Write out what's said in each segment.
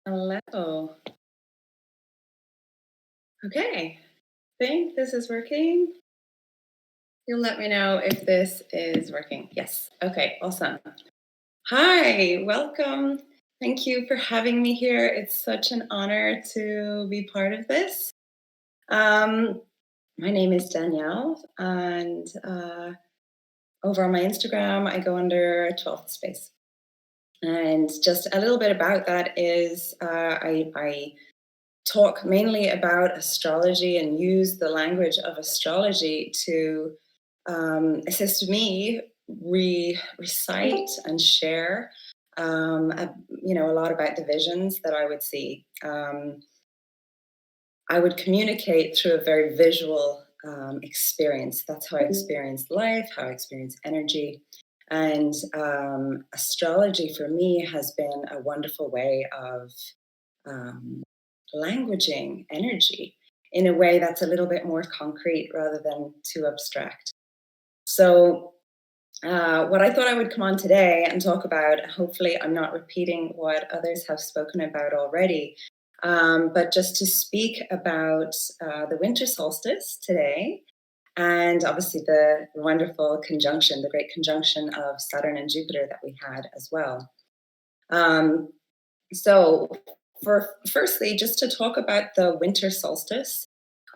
Hello. Okay. Think this is working. You'll let me know if this is working. Yes. Okay. Awesome. Hi. Welcome. Thank you for having me here. It's such an honor to be part of this. Um, my name is Danielle, and over on my Instagram, I go under 12th space. And just a little bit about that is I talk mainly about astrology and use the language of astrology to assist me recite and share a lot about the visions that I would see. I would communicate through a very visual experience. That's how I experienced life, how I experienced energy. And astrology for me has been a wonderful way of um, languaging energy in a way that's a little bit more concrete rather than too abstract. So, what I thought I would come on today and talk about, hopefully, I'm not repeating what others have spoken about already, but just to speak about the winter solstice today. And obviously, the wonderful conjunction, the great conjunction of Saturn and Jupiter that we had as well. Um, so, for firstly, just to talk about the winter solstice,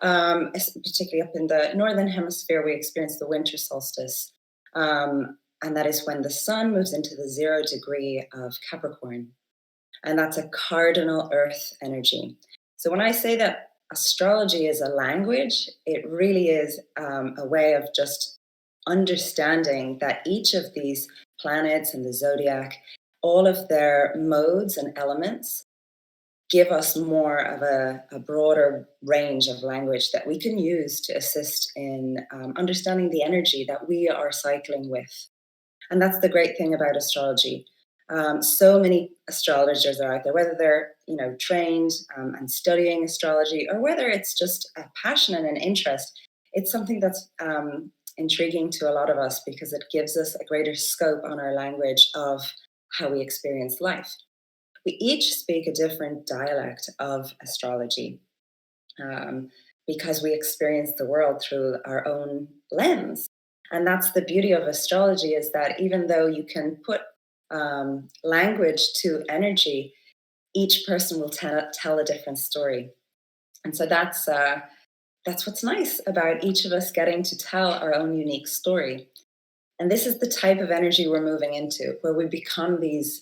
particularly up in the northern hemisphere, we experience the winter solstice, and that is when the sun moves into the 0 degree of Capricorn, and that's a cardinal Earth energy. So, when I say that astrology is a language, it really is a way of just understanding that each of these planets and the zodiac, all of their modes and elements give us more of a broader range of language that we can use to assist in understanding the energy that we are cycling with. And that's the great thing about astrology. So many astrologers are out there, whether they're trained and studying astrology, or whether it's just a passion and an interest. It's something that's intriguing to a lot of us because it gives us a greater scope on our language of how we experience life. We each speak a different dialect of astrology, um, because we experience the world through our own lens. And that's the beauty of astrology, is that even though you can put language to energy, each person will tell a different story. And so that's what's nice about each of us getting to tell our own unique story. And this is the type of energy we're moving into, where we become these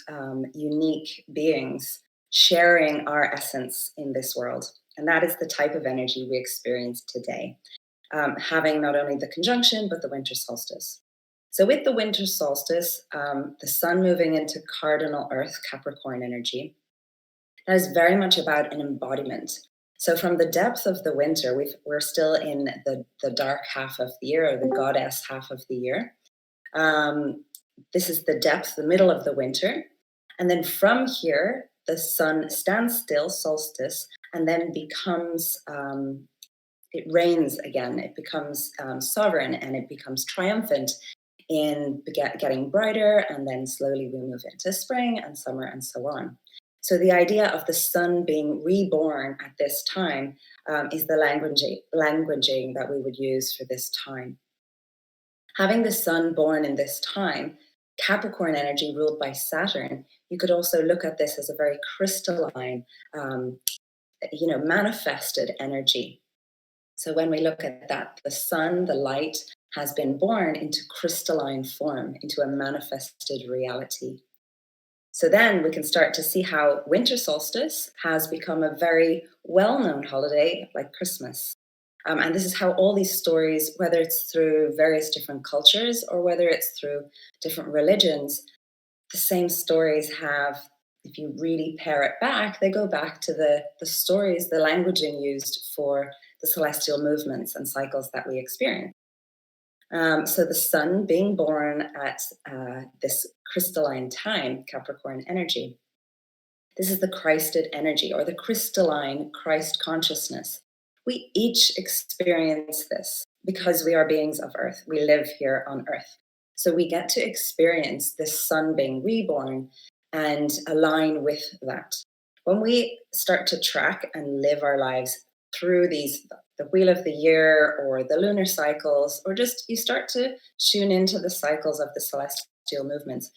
unique beings sharing our essence in this world. And that is the type of energy we experience today, having not only the conjunction, but the winter solstice. So, with the winter solstice, the sun moving into cardinal Earth, Capricorn energy, that is very much about an embodiment. So, from the depth of the winter, we're still in the dark half of the year, or the goddess half of the year. um, this is the depth, the middle of the winter. And then from here, the sun stands still, solstice, and then it reigns again. It becomes sovereign, and it becomes triumphant in getting brighter. And then slowly we move into spring and summer and so on. So the idea of the sun being reborn at this time is the languaging that we would use for this time. Having the sun born in this time, Capricorn energy ruled by Saturn, you could also look at this as a very crystalline, um, manifested energy. So when we look at that, the sun, the light, has been born into crystalline form, into a manifested reality. So then we can start to see how winter solstice has become a very well known holiday like Christmas. And this is how all these stories, whether it's through various different cultures or whether it's through different religions, the same stories have, if you really pare it back, they go back to the stories, the languaging used for the celestial movements and cycles that we experience. So the sun being born at this crystalline time, Capricorn energy, this is the Christed energy, or the crystalline Christ consciousness. We each experience this because we are beings of earth. We live here on earth. So we get to experience this sun being reborn and align with that. When we start to track and live our lives through the wheel of the year or the lunar cycles, or just you start to tune into the cycles of the celestial movements,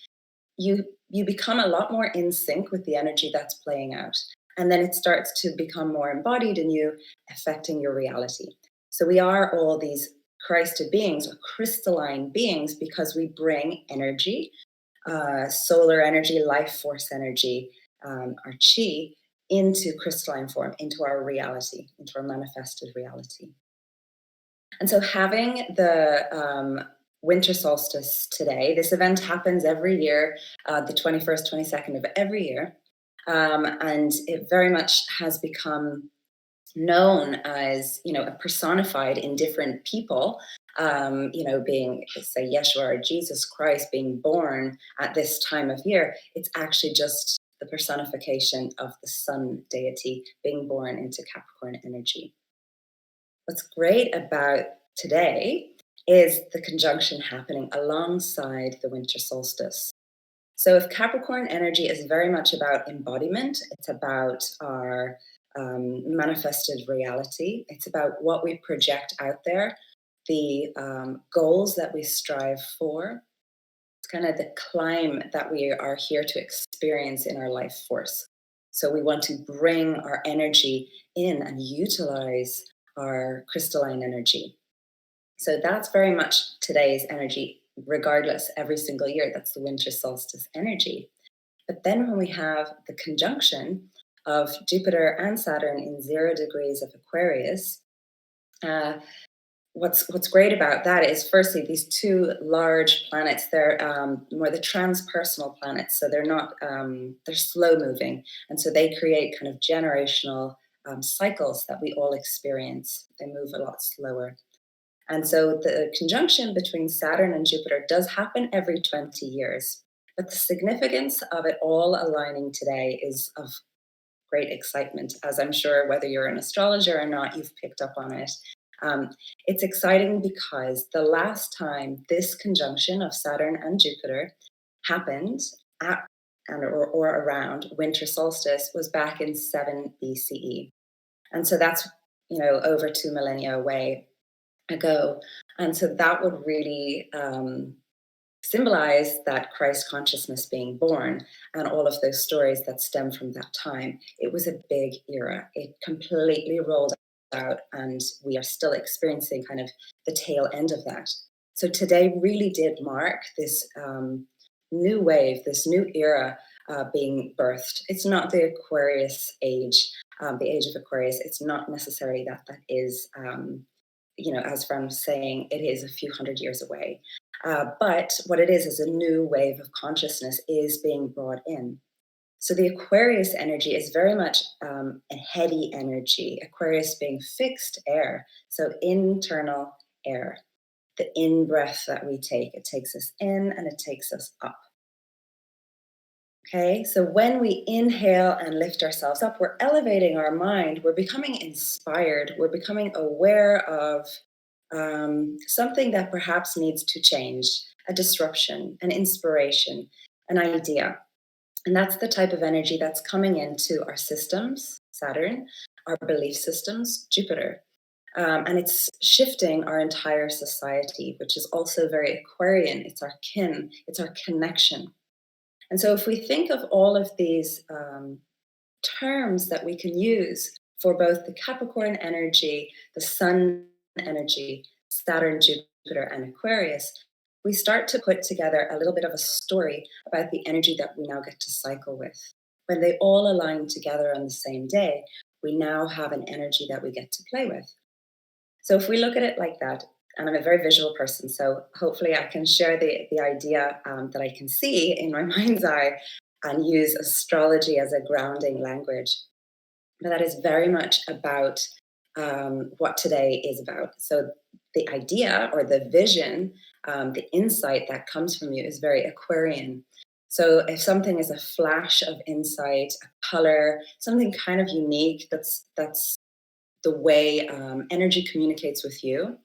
you become a lot more in sync with the energy that's playing out. And then it starts to become more embodied in you, affecting your reality. So we are all these Christed beings or crystalline beings because we bring energy, solar energy, life force energy, our chi, into crystalline form, into our reality, into our manifested reality. And so, having the winter solstice today, this event happens every year, the 21st, 22nd of every year. And it very much has become known as, personified in different people, being, say, Yeshua or Jesus Christ being born at this time of year. It's actually just the personification of the sun deity being born into Capricorn energy. What's great about today is the conjunction happening alongside the winter solstice. So, if Capricorn energy is very much about embodiment, it's about our manifested reality, it's about what we project out there, the goals that we strive for. It's kind of the climb that we are here to experience in our life force. So, we want to bring our energy in and utilize our crystalline energy. So that's very much today's energy, regardless, every single year. That's the winter solstice energy. But then when we have the conjunction of Jupiter and Saturn in 0 degrees of Aquarius, uh, what's great about that is, firstly, these two large planets. They're more the transpersonal planets, so they're not they're slow moving, and so they create kind of generational cycles that we all experience. They move a lot slower. And so the conjunction between Saturn and Jupiter does happen every 20 years. But the significance of it all aligning today is of great excitement, as I'm sure whether you're an astrologer or not, you've picked up on it. Um, it's exciting because the last time this conjunction of Saturn and Jupiter happened at or around winter solstice was back in 7 BCE. And so that's, over 2 millennia away ago. And so that would really symbolize that Christ consciousness being born and all of those stories that stem from that time. It was a big era. It completely rolled out, and we are still experiencing kind of the tail end of that. So today really did mark this new wave, this new era being birthed. It's not the Aquarius age, the age of Aquarius. It's not necessarily that is. As from saying, it is a few hundred years away. But what it is a new wave of consciousness is being brought in. So the Aquarius energy is very much a heady energy, Aquarius being fixed air, so internal air. The in breath that we take, it takes us in and it takes us up. Okay, so when we inhale and lift ourselves up, we're elevating our mind, we're becoming inspired, we're becoming aware of something that perhaps needs to change, a disruption, an inspiration, an idea. And that's the type of energy that's coming into our systems, Saturn, our belief systems, Jupiter. And it's shifting our entire society, which is also very Aquarian. It's our kin, it's our connection. And so, if we think of all of these terms that we can use for both the Capricorn energy, the Sun energy, Saturn, Jupiter, and Aquarius, we start to put together a little bit of a story about the energy that we now get to cycle with. When they all align together on the same day, we now have an energy that we get to play with. So if we look at it like that, and I'm a very visual person, so hopefully I can share the idea that I can see in my mind's eye and use astrology as a grounding language. But that is very much about what today is about. So the idea or the vision, the insight that comes from you is very Aquarian. So if something is a flash of insight, a color, something kind of unique, that's the way energy communicates with you.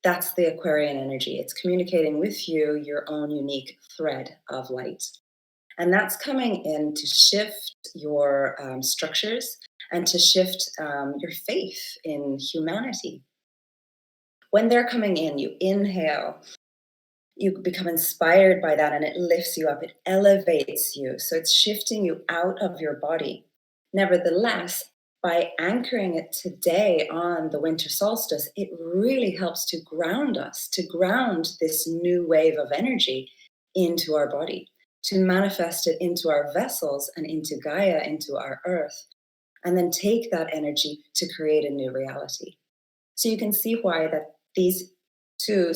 That's the Aquarian energy. It's communicating with you your own unique thread of light. And that's coming in to shift your structures and to shift your faith in humanity. When they're coming in, you inhale, you become inspired by that, and it lifts you up, it elevates you. So it's shifting you out of your body. Nevertheless, by anchoring it today on the winter solstice, it really helps to ground us, to ground this new wave of energy into our body, to manifest it into our vessels and into Gaia, into our earth, and then take that energy to create a new reality. So you can see why that these two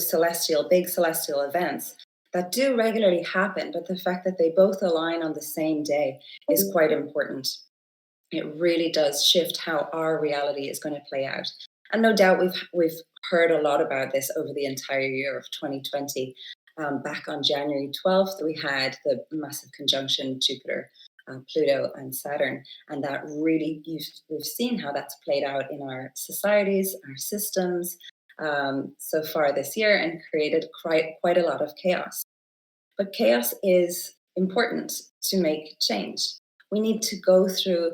big celestial events that do regularly happen, but the fact that they both align on the same day is quite important. It really does shift how our reality is going to play out. And no doubt we've heard a lot about this over the entire year of 2020. Back on January 12th, we had the massive conjunction Jupiter, Pluto, and Saturn. And that really, we've seen how that's played out in our societies, our systems so far this year, and created quite a lot of chaos. But chaos is important to make change. We need to go through,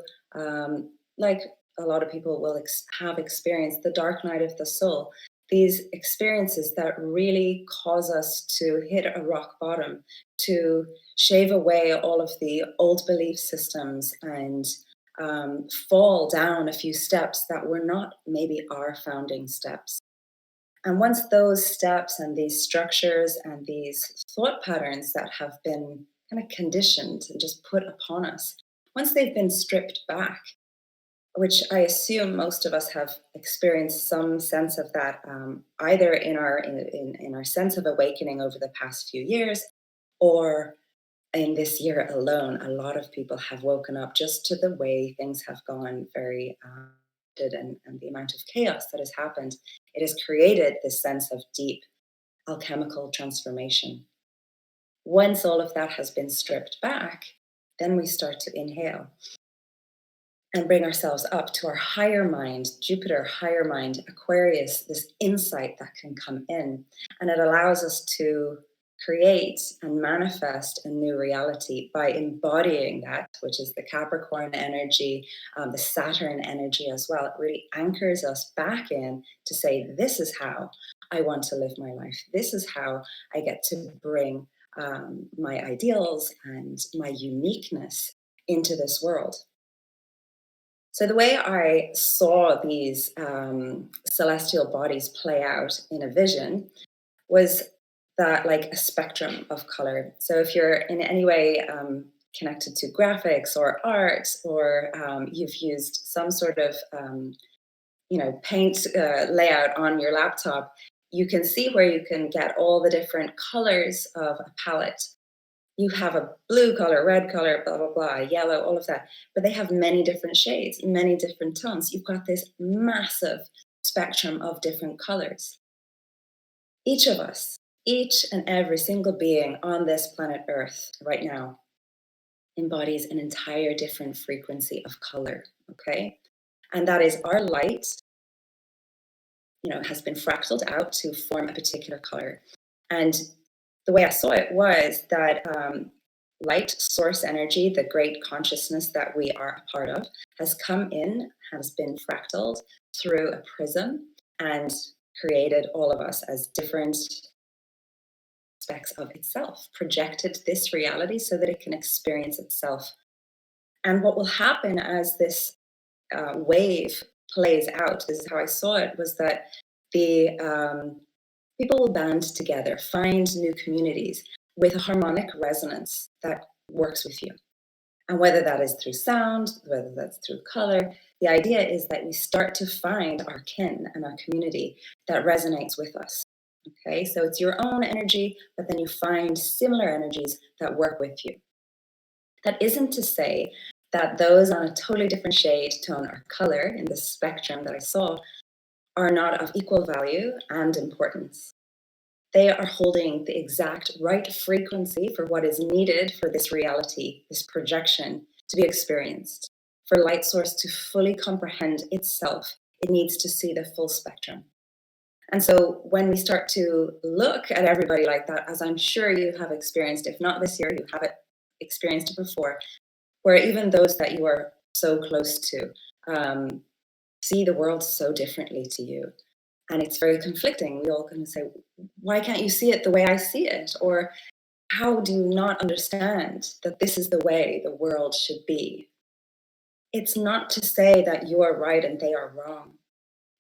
like a lot of people will have experienced, the dark night of the soul. These experiences that really cause us to hit a rock bottom, to shave away all of the old belief systems and fall down a few steps that were not maybe our founding steps. And once those steps and these structures and these thought patterns that have been kind of conditioned and just put upon us, once they've been stripped back, which I assume most of us have experienced some sense of that, either in our sense of awakening over the past few years, or in this year alone, a lot of people have woken up just to the way things have gone very and the amount of chaos that has happened. It has created this sense of deep alchemical transformation. Once all of that has been stripped back, then we start to inhale and bring ourselves up to our higher mind, Jupiter, higher mind, Aquarius, this insight that can come in. And it allows us to create and manifest a new reality by embodying that, which is the Capricorn energy, the Saturn energy as well. It really anchors us back in to say, this is how I want to live my life. This is how I get to bring my ideals and my uniqueness into this world. So the way I saw these celestial bodies play out in a vision was that like a spectrum of color. So if you're in any way connected to graphics or art, or you've used some sort of paint layout on your laptop, you can see where you can get all the different colors of a palette. You have a blue color, red color, blah, blah, blah, yellow, all of that. But they have many different shades, many different tones. You've got this massive spectrum of different colors. Each of us, each and every single being on this planet Earth right now embodies an entire different frequency of color, okay? And that is our light, has been fractaled out to form a particular color. And the way I saw it was that light source energy, the great consciousness that we are a part of, has come in, has been fractaled through a prism and created all of us as different aspects of itself, projected this reality so that it can experience itself. And what will happen as this wave plays out, this is how I saw it, was that the people will band together, find new communities with a harmonic resonance that works with you. And whether that is through sound, whether that's through color, the idea is that we start to find our kin and our community that resonates with us. Okay, so it's your own energy, but then you find similar energies that work with you. That isn't to say that those on a totally different shade, tone, or color in the spectrum that I saw are not of equal value and importance. They are holding the exact right frequency for what is needed for this reality, this projection to be experienced. For light source to fully comprehend itself, it needs to see the full spectrum. And so when we start to look at everybody like that, as I'm sure you have experienced, if not this year, you have it experienced it before, where even those that you are so close to um, see the world so differently to you. And it's very conflicting. We all kind of say, why can't you see it the way I see it? Or how do you not understand that this is the way the world should be? It's not to say that you are right and they are wrong,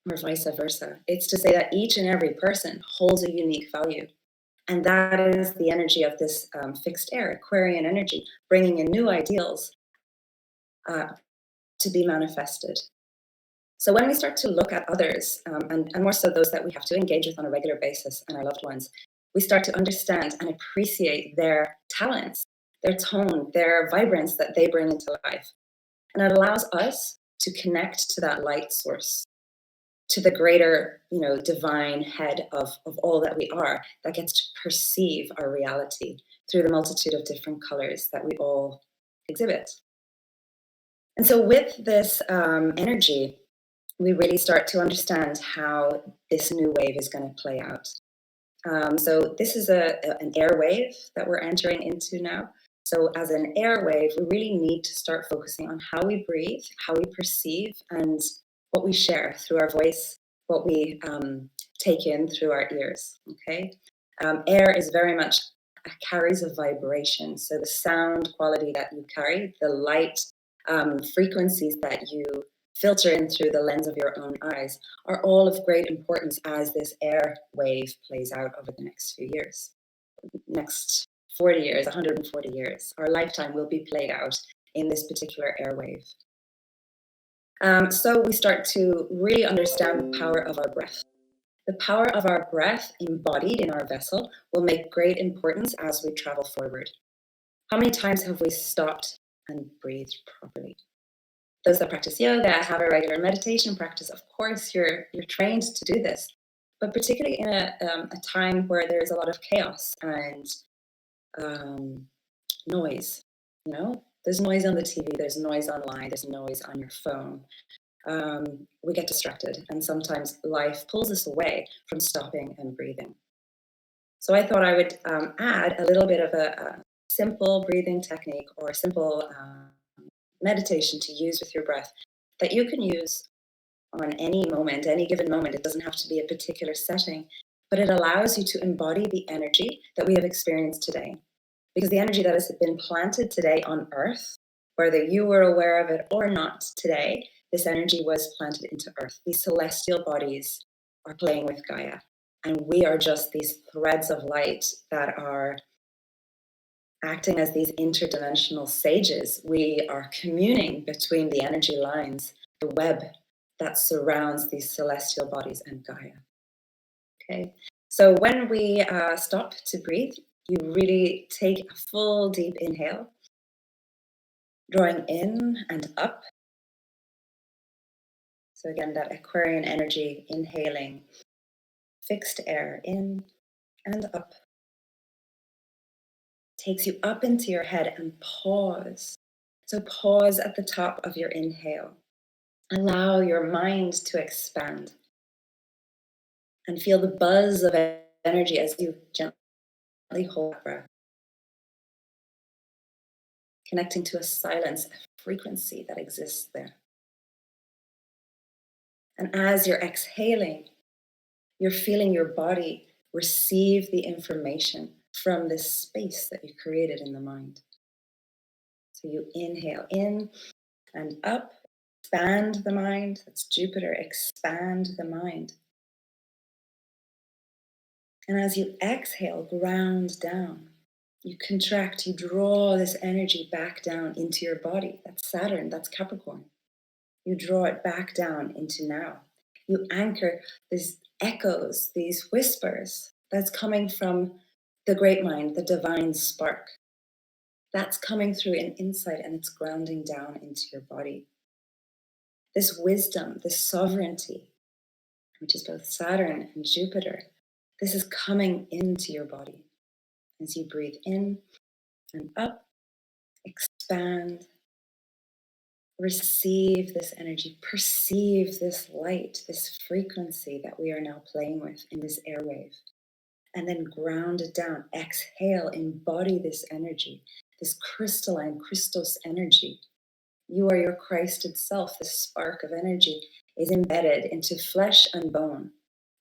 or vice versa. It's to say that each and every person holds a unique value. And that is the energy of this fixed air, Aquarian energy, bringing in new ideals uh, to be manifested. So when we start to look at others, and more so those that we have to engage with on a regular basis and our loved ones, we start to understand and appreciate their talents, their tone, their vibrance that they bring into life. And it allows us to connect to that light source, to the greater, divine head of all that we are, that gets to perceive our reality through the multitude of different colors that we all exhibit. And so with this energy, we really start to understand how this new wave is going to play out. So this is an air wave that we're entering into now. So as an air wave, we really need to start focusing on how we breathe, how we perceive, and what we share through our voice, what we take in through our ears, okay? Air is very much, carries a vibration. So the sound quality that you carry, the light frequencies that you filter in through the lens of your own eyes are all of great importance as this air wave plays out over the next few years. Next 40 years, 140 years, our lifetime will be played out in this particular airwave. So we start to really understand the power of our breath. The power of our breath embodied in our vessel will make great importance as we travel forward. How many times have we stopped and breathed properly? Those that practice yoga, have a regular meditation practice, of course, you're trained to do this. But particularly in a time where there's a lot of chaos and noise, there's noise on the TV, there's noise online, there's noise on your phone. We get distracted, and sometimes life pulls us away from stopping and breathing. So I thought I would add a little bit of a simple breathing technique or a simple meditation to use with your breath that you can use on any moment, any given moment. It doesn't have to be a particular setting, but it allows you to embody the energy that we have experienced today. Because the energy that has been planted today on Earth, whether you were aware of it or not today, this energy was planted into Earth. These celestial bodies are playing with Gaia. And we are just these threads of light that are acting as these interdimensional sages. We are communing between the energy lines, the web that surrounds these celestial bodies and Gaia. Okay, so when we stop to breathe, you really take a full deep inhale, drawing in and up. So again, that Aquarian energy, inhaling, fixed air in and up. Takes you up into your head and pause. So pause at the top of your inhale. Allow your mind to expand and feel the buzz of energy as you gently hold that breath, connecting to a silence, a frequency that exists there. And as you're exhaling, you're feeling your body receive the information from this space that you created in the mind. So you inhale in and up, expand the mind. That's Jupiter, expand the mind. And as you exhale, ground down. You contract, you draw this energy back down into your body. That's Saturn, that's Capricorn. You draw it back down into now. You anchor these echoes, these whispers that's coming from the great mind, the divine spark. That's coming through an insight and it's grounding down into your body. This wisdom, this sovereignty, which is both Saturn and Jupiter, this is coming into your body. As you breathe in and up, expand, receive this energy, perceive this light, this frequency that we are now playing with in this airwave, and then ground it down. Exhale, embody this energy. this crystalline Christos energy. You are your Christed self. This spark of energy is embedded into flesh and bone,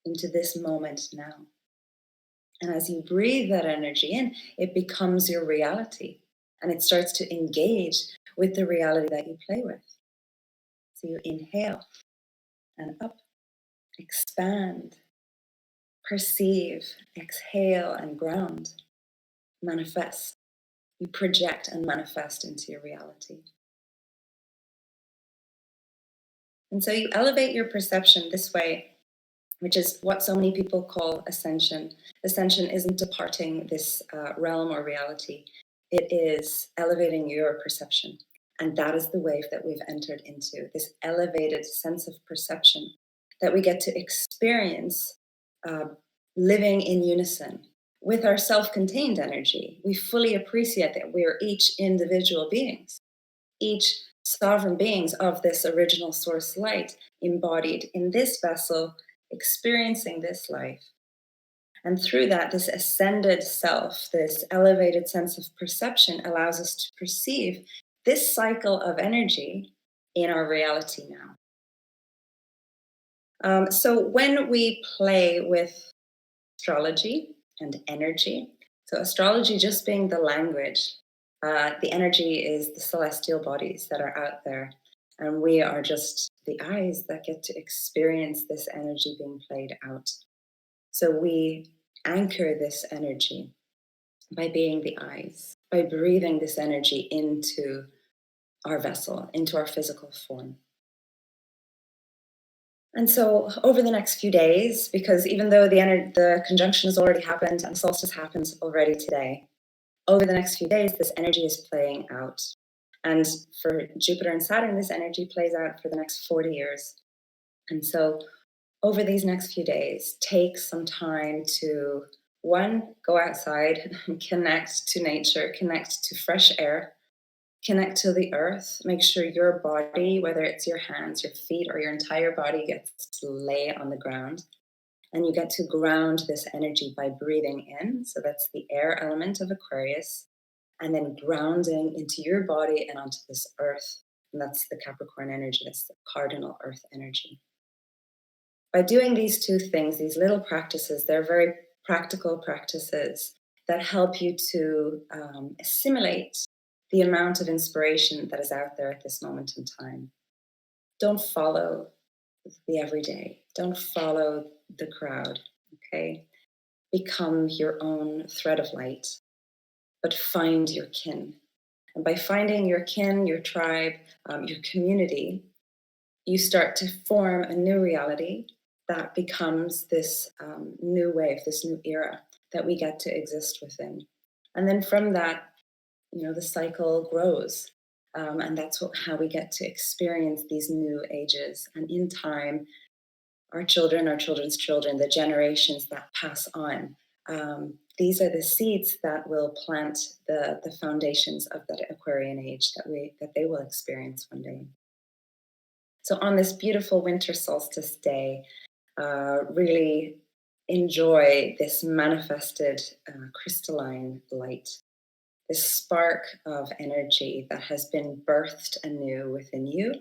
into this moment now. And as you breathe that energy in, it becomes your reality, and it starts to engage with the reality that you play with. So you inhale and up, expand, perceive, exhale and ground, manifest. You project and manifest into your reality. And so you elevate your perception this way, which is what so many people call ascension. Ascension isn't departing this realm or reality. It is elevating your perception. And that is the wave that we've entered into, this elevated sense of perception that we get to experience living in unison with our self-contained energy. We fully appreciate that we are each individual beings, each sovereign beings of this original source light embodied in this vessel, experiencing this life. And through that, this ascended self, this elevated sense of perception allows us to perceive this cycle of energy in our reality now. So when we play with astrology and energy, so astrology just being the language, the energy is the celestial bodies that are out there, and we are just the eyes that get to experience this energy being played out. So we anchor this energy by being the eyes, by breathing this energy into our vessel, into our physical form. And so over the next few days, because even though the conjunction has already happened and solstice happens already today, over the next few days, this energy is playing out. And for Jupiter and Saturn, this energy plays out for the next 40 years. And so over these next few days, take some time to, one, go outside, connect to nature, connect to fresh air, connect to the earth. Make sure your body, whether it's your hands, your feet, or your entire body, gets to lay on the ground. And you get to ground this energy by breathing in. So that's the air element of Aquarius. And then grounding into your body and onto this earth. And that's the Capricorn energy, that's the cardinal earth energy. By doing these two things, these little practices, they're very practical practices that help you to assimilate the amount of inspiration that is out there at this moment in time. Don't follow the everyday. Don't follow the crowd, okay? Become your own thread of light, but find your kin. And by finding your kin, your tribe, your community, you start to form a new reality that becomes this new wave, this new era that we get to exist within. And then from that, the cycle grows. And that's how we get to experience these new ages. And in time, our children, our children's children, the generations that pass on, these are the seeds that will plant the foundations of that Aquarian age that they will experience one day. So on this beautiful winter solstice day, really enjoy this manifested crystalline light, this spark of energy that has been birthed anew within you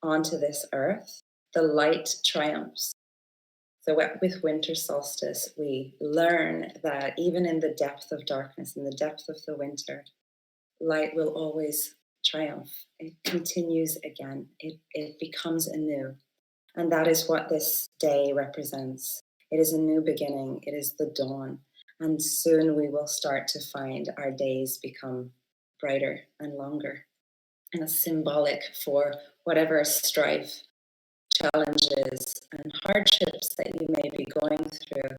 onto this earth. The light triumphs. So with winter solstice, we learn that even in the depth of darkness, in the depth of the winter, light will always triumph. It continues again. It becomes anew. And that is what this day represents. It is a new beginning. It is the dawn. And soon we will start to find our days become brighter and longer. And it's symbolic for whatever strife, challenges, and hardships that you may be going through.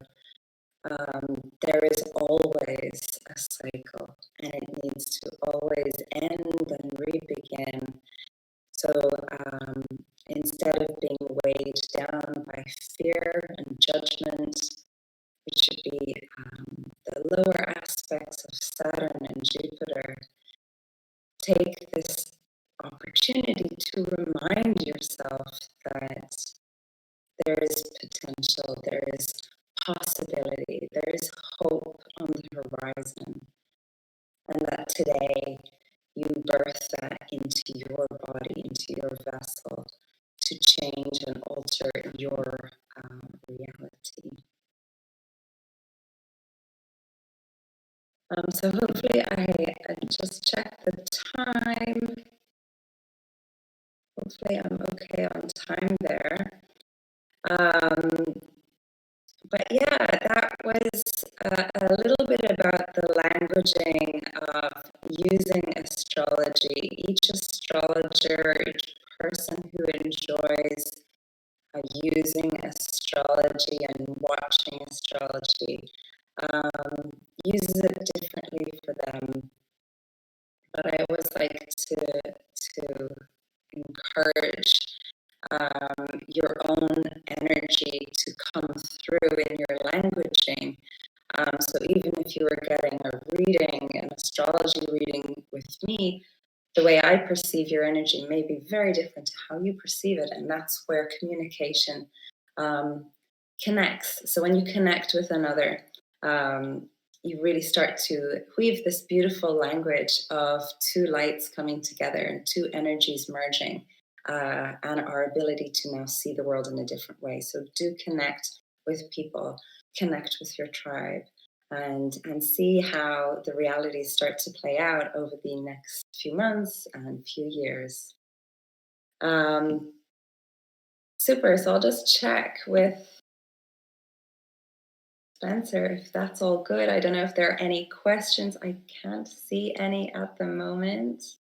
There is always a cycle, and it needs to always end and re-begin. So instead of being weighed down by fear and judgment, it should be the lower aspects of Saturn and Jupiter. Take this opportunity to remind yourself that there is potential, there is possibility, there is hope on the horizon. and that today you birth that into your body, into your vessel, to change and alter your reality. So hopefully I just checked the time. Hopefully I'm okay on time there. Um, but yeah, that was a little bit about the languaging of using astrology. Each astrologer, each person who enjoys using astrology and watching astrology uses it differently for them. But I always like to encourage your own energy to come through in your languaging. So even if you were getting a reading, an astrology reading with me, the way I perceive your energy may be very different to how you perceive it. And that's where communication um, connects. So when you connect with another, you really start to weave this beautiful language of two lights coming together and two energies merging, and our ability to now see the world in a different way. So do connect with people, connect with your tribe, and see how the realities start to play out over the next few months and few years. Um, Super. So I'll just check with Spencer if that's all good. I don't know if there are any questions. I can't see any at the moment.